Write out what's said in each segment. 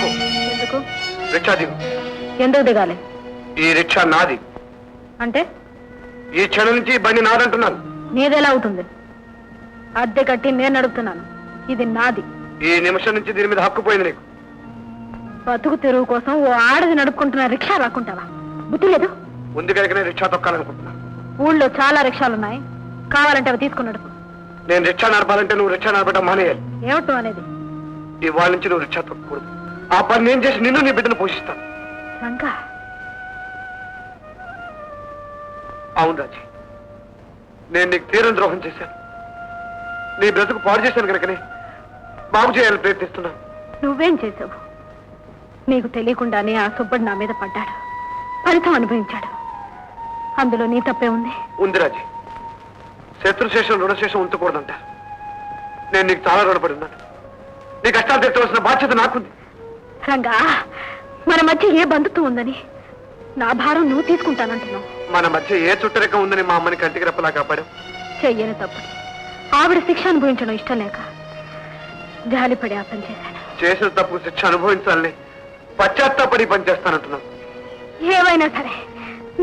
ఆపు. ఎందుకు? రిక్షా దిగు. ఎందుకు దిగాలి? ఈ రిక్షా నాది. అంటే ఈ క్షణం నుంచి ఈ బండి నాదంటున్నాను. నీదెలా అవుతుంది? అద్దె కట్టి నేను నడుపుతున్నాను. ఇది నాది. ఈ నిమిషం నుంచి దీని మీద హక్కు పోయింది నీకు. బతుకు తెరువు కోసం ఓ ఆడది నడుపుకుంటున్న రిక్షా రాకుంటావా? బుద్ధి లేదు. ఉంది కనుక నేను రిక్షా తొక్కాలనుకుంటున్నా. ఊళ్ళో చాలా రిక్షాలున్నాయి, కావాలంటే అవి తీసుకుని నడుపు. నేను రిక్షా నడపాలంటే నువ్వు రిక్షా నడపడం మానేయాలి. ఏమిటో అనేది? ఇవాళ నుంచి నువ్వు రిక్షా తొక్కకూడదు. ఆ పని నేను చేసి నిన్ను నీ బిడ్డను పోషిస్తాను. రంగా. అవును రాజీ, నేను నీకు తీరం ద్రోహం చేశాను. నీ బ్రతుకు పాడు చేశాను కనుకనే బాగు చేయాలని ప్రయత్నిస్తున్నాను. నువ్వేం చేసావు? నీకు తెలియకుండానే ఆ సుబ్బడు నా మీద పడ్డాడు, ఫలితం అనుభవించాడు. అందులో నీ తప్పే ఉంది. ఉంది రాజీ. శత్రుశేషం రుణశేషం ఉంచకూడదంట. నేను నీకు చాలా రుణపడి ఉన్నాను. నీ కష్టాలు తెచ్చవలసిన బాధ్యత నాకుంది. రంగా, మన మధ్య ఏ బంధుత్వం ఉందని నా భారం నువ్వు తీసుకుంటానంటున్నావు. మన మధ్య ఏ చుట్టరిక ఉందని మా అమ్మని కంటికి రెప్పలా కాపాడాం. చెయ్యని తప్పు ఆవిడ శిక్ష అనుభవించడం ఇష్టం లేక జాలిపడి ఆ పని చేశాను. చేసిన తప్పుకు శిక్ష అనుభవించాలని పశ్చాత్తాపడి పని చేస్తానంటున్నాను. ఏమైనా సరే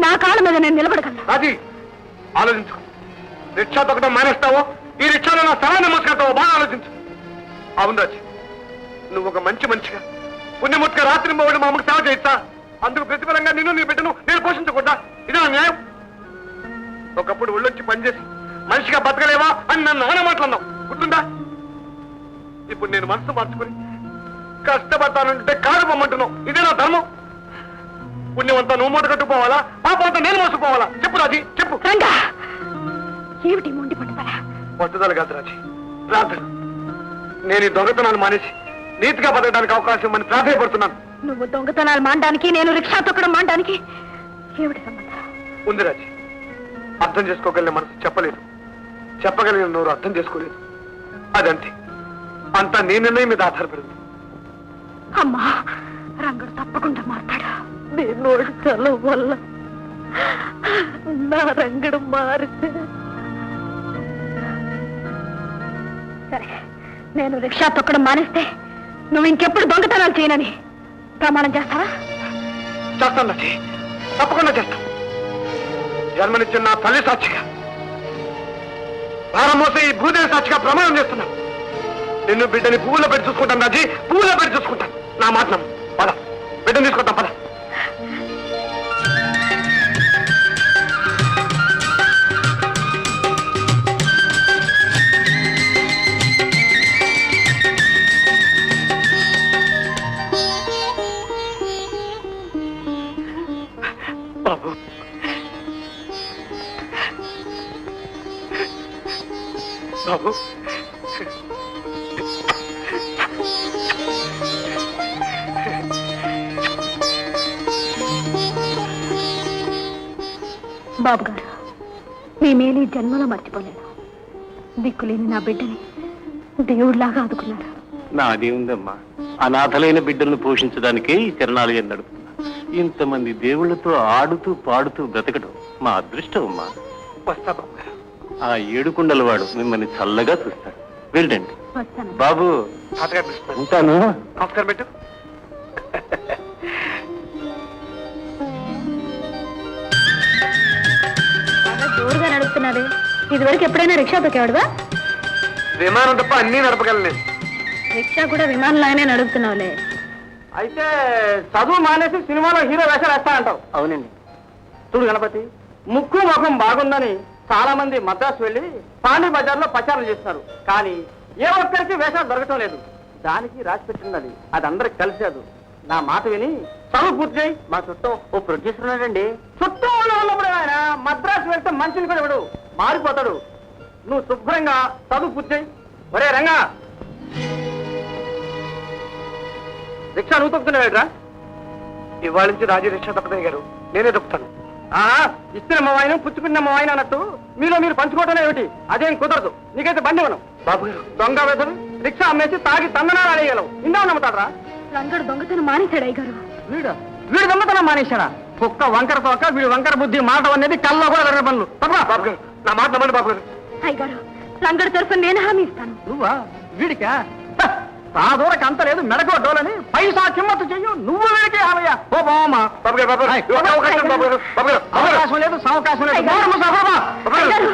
నా కాళ్ళ మీద నేను నిలబడగలను. అది ఆలోచించుకో. రిక్షా తొక్కడం మానేస్తావో ఈ రిక్షాలో నా స్థలాన్ని మోసుకెళ్తావో బాగా ఆలోచించు. అవును రాజీ, నువ్వు ఒక మంచి మనిషిగా పుణ్యముట్టుగా రాత్రి పోవడం మా అమ్మకు సేవ చేయిస్తా. అందుకు ప్రతిఫలంగా నిన్ను నీ బిడ్డను నేను పోషించకూడదా? ఇదే నా న్యాయం. ఒకప్పుడు ఒళ్ళొచ్చి పనిచేసి మనిషిగా బతకలేవా అని నన్ను నాన్న మాట్లాడినావు, గుర్తుందా? ఇప్పుడు నేను మనసు మార్చుకుని కష్టపడతానంటే కారు పొమ్మంటున్నావు. ఇదే నా ధర్మం. పుణ్యమంతా నువ్వు మూట కట్టుకోవాలా, పాపంతా నేను మోసుకుపోవాలా? చెప్పు రాజీ, చెప్పు. ఏమిటి మొండి పట్టుదల? పట్టుదల కాదు రాజీ, ప్రార్థన. నేను ఈ దొంగతనాలు మానేసి నీతిగా బతకడానికి అవకాశం అని ప్రాధాన్యపడుతున్నాను. నువ్వు దొంగతనాలు మానడానికి, నేను రిక్షా తొక్కడం మానడానికి ఏమిటి సంబంధం? ఉంది రాజీ. అర్థం చేసుకోగలిగిన మనసు చెప్పలేదు, చెప్పగలిగిన నోరు అర్థం చేసుకోలేదు. అదంతే. అంతా నీ నిర్ణయం మీద ఆధారపడింది. అమ్మా, రంగడు తప్పకుండా మాట్లాడా. నేను చలం వల్ల నా రంగడు మారితే సరే. నేను రిక్షా తొక్కడం మానేస్తే నువ్వు ఇంకెప్పుడు దొంగతనాలు చేయనని ప్రమాణం చేస్తావా? చేస్తాను రాజీ, తప్పకుండా చేస్తాను. జన్మనిచ్చిన నా తల్లి సాక్షిగా, భారం మోసే ఈ భూదేవి సాక్షిగా ప్రమాణం చేస్తున్నాను. నిన్ను బిడ్డని పువ్వులో పెట్టి చూసుకుంటాను రాజీ, పువ్వులో పెట్టి చూసుకుంటాను. నా మాట నమ్ము. పద, బిడ్డను తీసుకుంటాం. పద. బాబు, బాబు, బాబు గారు, మీ మేలు ఈ జన్మలో మర్చిపోలేను. దిక్కులేని నా బిడ్డని దేవుడిలాగా ఆదుకున్నారు. నాదే ఉందమ్మా, అనాథలైన బిడ్డలను పోషించడానికే ఈ చరణాలయం నడుపుతున్నా. ఇంతమంది దేవుళ్లతో ఆడుతూ పాడుతూ బ్రతకడం మా అదృష్టం అమ్మా. వస్తా బాబు గారు. ఆ ఏడుకుండల వాడు మిమ్మల్ని చల్లగా చూస్తాడు. వెళ్ళండి బాబు. తాతగారు పిలుస్తున్నారు. ఉంటాను. నమస్కారం పెట్టు. జోరుగా నడుపుతున్నావే, ఇదివరకు ఎప్పుడైనా రిక్షా తొక్కేవాడువా? విమానం తప్ప అన్నీ నడపగలను. రిక్షా కూడా విమానంలాగానే నడుపుతున్నావులే. అయితే చదువు మానేసి సినిమాలో హీరో వేషాలు వేస్తానంటావు? అవునండి. చూడు గణపతి, ముక్కు ముఖం బాగుందని చాలా మంది మద్రాసు వెళ్లి పాండీ బజార్లో ప్రచారం చేస్తున్నారు. కానీ ఏ ఒక్కరికి వేషాలు దొరకటం లేదు. దానికి రాసి పెట్టినది, అది అందరికి కలిసేదు. నా మాట విని చదువు పూర్తి చేయి. మా చుట్టూ ఓ ప్రొడ్యూసర్ ఉన్నాడండి. చుట్టూ ఉన్నప్పుడు ఆయన మద్రాసు వెళ్తే మంచిని కూడా ఇవ్వడు, మారిపోతాడు. నువ్వు శుభ్రంగా చదువు పూర్తి చేయి. ఒరే రంగా, రిక్షా నువ్వు తొక్కుతున్నావేట్రా? ఇవాళ నుంచి రాజీ రిక్షా తప్పదే గారు, నేనే తొక్కుతాను. ఇచ్చిన మా వాయిన పుచ్చుకున్న మా వాయిన అన్నట్టు మీలో మీరు పంచుకోవటం ఏమిటి? అదేం కుదరదు. నీకైతే బండి ఇవ్వను. బాబు గారు, దొంగ వెదరు రిక్షా అమ్మేసి తాగి తందనాలు అడగలవు. ఇందా నమ్ముతాడరా? రంగడు దొంగతనం మానేశాడు అయ్యగారు. వీడు దొంగతనం మానేశాడా? కుక్క వంకర తోక, వీడు వంకర బుద్ధి మాట అనేది కల్లో కూడా వెరగ పనులు. బాబు గారు, నా మాట నమ్మండి బాబు గారు. అయ్యగారు, రంగడు తరఫున నేను హామీ ఇస్తాను. నువ్వా? వీడికా? సాదూరకి అంత లేదు మెడగొడ్డోలని పైసా కిమ్మత్తు చెయ్యు నువ్వు వీడికి ఆమెయ్య ఓ బావమ్మా బాబు గారు, బాబు గారు, ఒక అవకాశం బాబు గారు, బాబు గారు, బాబు గారు. అవకాశం లేదు సావకాశం లేదు అయ్యగారు. బావమ్మ, సహోదరా. అయ్యగారు,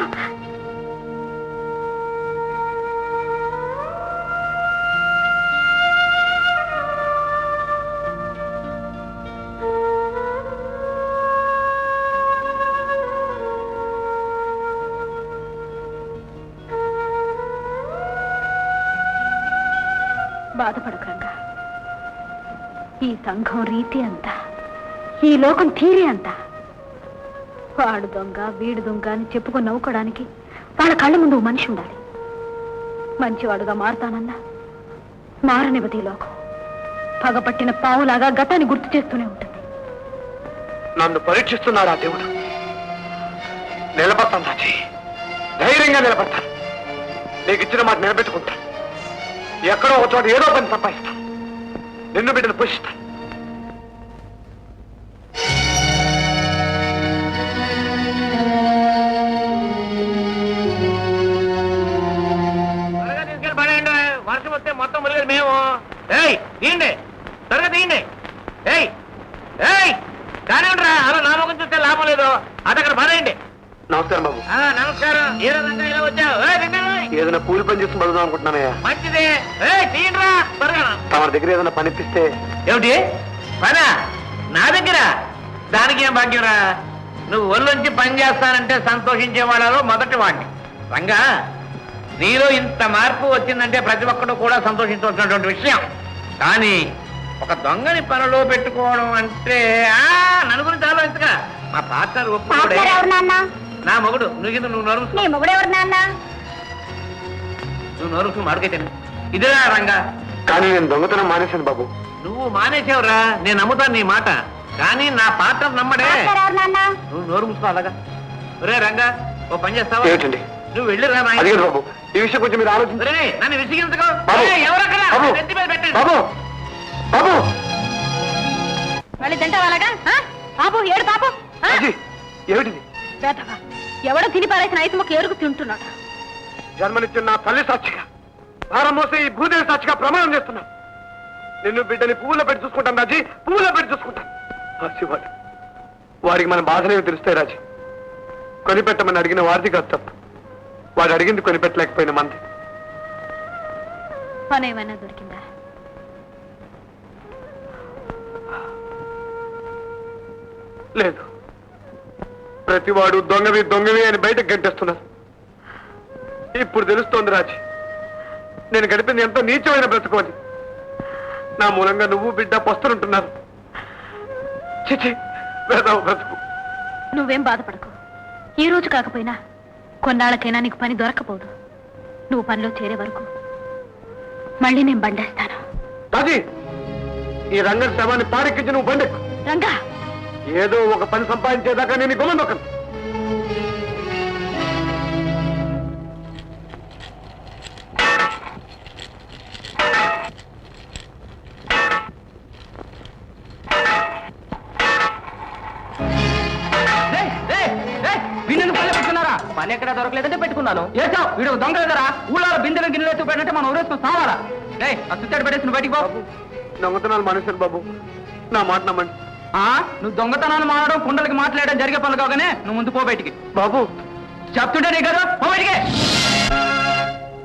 బాధపడకు రంగా. ఈ సంఘం రీతి అంతా, ఈ లోకం తీరి అంతా వాడు దొంగ వీడు దొంగ అని చెప్పుకొని నవ్వుకోవడానికి వాళ్ళ కళ్ళ ముందు ఓ మనిషి ఉండాలి. మంచివాడుగా మారుతానన్నా మారనివ్వది ఈ లోకం. పగపట్టిన పావులాగా గతాన్ని గుర్తు చేస్తూనే ఉంటుంది. నన్ను పరీక్షిస్తున్నాడా దేవుడు? నిలబడతాను రాజీ, ధైర్యంగా నిలబడతాను. నీకు ఇచ్చిన మాట నిలబెట్టుకుంటాను. ఎక్కడో ఒక చోట ఏదో పని సంపాదిస్తాను. నిన్ను బిడ్డను పోషిస్తాను. త్వరగా తీసుకెళ్ళి పడేయండి. వర్షం వస్తే మొత్తం మురిగేది మేము. ఏయ్ తీయండి, త్వరగా తీయండి. ఏయ్ ఏయ్ కానివ్వండిరా, అలా నా ముఖం చూస్తే లాభం లేదు. అది అక్కడ పడేయండి. నమస్కారం బాబు. నమస్కారం. ఏ విధంగా ఇలా వచ్చావు? ఏదైనా కూలి పని చేసి బదుదాం అనుకుంటున్నానయ్యా. మంచిది. తీయండిరా త్వరగా. తమ దగ్గర ఏదైనా పని ఇప్పిస్తే. ఏమిటి పనా? నా దగ్గర? దానికి ఏం భాగ్యరా? నువ్వు ఒళ్ళొంచి పని చేస్తానంటే సంతోషించే వాళ్ళలో మొదటి వాడిని. రంగా, నీలో ఇంత మార్పు వచ్చిందంటే ప్రతి ఒక్కడు కూడా సంతోషించవలసినటువంటి విషయం. కానీ ఒక దొంగని పనిలో పెట్టుకోవడం అంటే నన్ను గురించి ఆలోచించగా మా పార్ట్నర్ ఒప్పుకోడే. నా మొగుడు. నువ్వు నోరు నువ్వు నోరు మాడుకైతే ఇదేనా రంగా? కానీ నేను దొంగతనం మానేశాను బాబు. నువ్వు మానేసావురా, నేను నమ్ముతాను నీ మాట. కానీ నా పార్ట్నర్ నమ్మడే. నువ్వు నోరు మూసుకో అలాగా. ఒరే రంగా, ఓ పని చేస్తావా? ఏమిటండి? నువ్వు వెళ్ళిరా అదే బాబు, ఈ విషయం కొంచెం మీరు ఆలోచించండి. ఒరే, నన్ను విసిగించుకో. బాబు, ఎవరక్కడ? బాబు, నెత్తి మీద పెట్టండి. బాబు, బాబు. మళ్ళీ తింటావాలాగా? పాపు ఏడు పాపు. రాజీ, ఏమిటిది? వేతవా, ఎవడో తిని పారేసిన ఐసు మొక్క ఎరుకు తింటున్నాడు. జన్మనిచ్చిన నా తల్లి సాక్షిగా, భారం మోసే ఈ భూదేవి సాక్షిగా ప్రమాణం చేస్తున్నా. నిన్ను బిడ్డని పువ్వులో పెట్టి చూసుకుంటాను రాజీ, పువ్వులో పెట్టి చూసుకుంటాను. శివాడు వాడికి మన బాధలేవి తెలుస్తాయి రాజీ. కొనిపెట్టమని అడిగిన వారిది కాదు తప్పు. వాడు అడిగింది కొనిపెట్టలేకపోయిన మంది. పని ఏమైనా దొరికిందా? లేదు, ప్రతివాడు దొంగవి అని బయటకు గంటేస్తున్నారు. ఇప్పుడు తెలుస్తోంది రాజీ, నేను గడిపింది ఎంతో నీచమైన బ్రతుకోని. నా మూలంగా నువ్వు బిడ్డ పస్తులుంటున్నారు. చిచి, వేదావు బ్రతుకు. నువ్వేం బాధపడకు. ఈ రోజు కాకపోయినా కొన్నాళ్ళకైనా నీకు పని దొరకపోదు. నువ్వు పనిలో చేరే వరకు మళ్ళీ నేను బండేస్తాను. రాజీ, ఈ రంగ శవాన్ని పారెక్కించి నువ్వు బండెక్కు. రంగా, ఏదో ఒక పని సంపాదించేదాకా నేను గుమ్మం దొక్కను. వీళ్ళని పల్లె పెట్టుకున్నారా? పని ఎక్కడ దొరకలేదంటే పెట్టుకున్నాను. ఏసావు వీడు దొంగ కదరా? ఊళ్ళో బిందెలు గిన్నెలు ఎత్తు పెట్టంటే మనం ఊరేసుకుని సావాలా? ఆ సుత్తాడు పెట్టేసి నువ్వు బయటికి బాబు. దొంగతనాలు మానేశాను బాబు, నా మాట నమ్మండి. నువ్వు దొంగతనాలు మారడం, కుండలకి మాట్లాడడం జరిగే పనులు కాగానే నువ్వు ముందు పో బయటికి. బాబు చెప్తుంటే నీ కదా పో బయటికి.